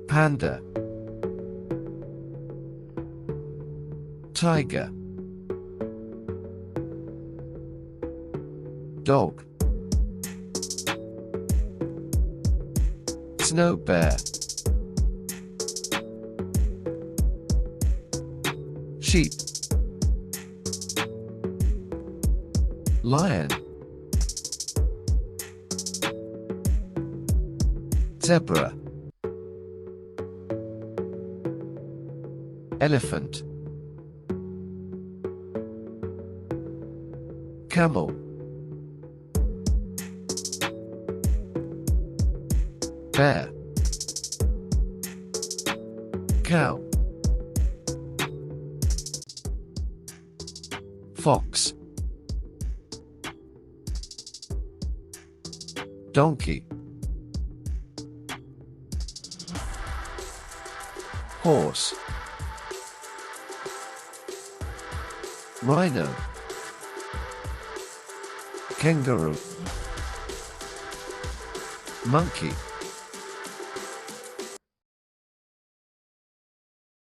Panda. Tiger. Dog. Snow bear. Sheep. Lion. Zebra. Elephant. Camel. Bear. Cow. Fox. Donkey. Horse. Rhino. Kangaroo. Monkey.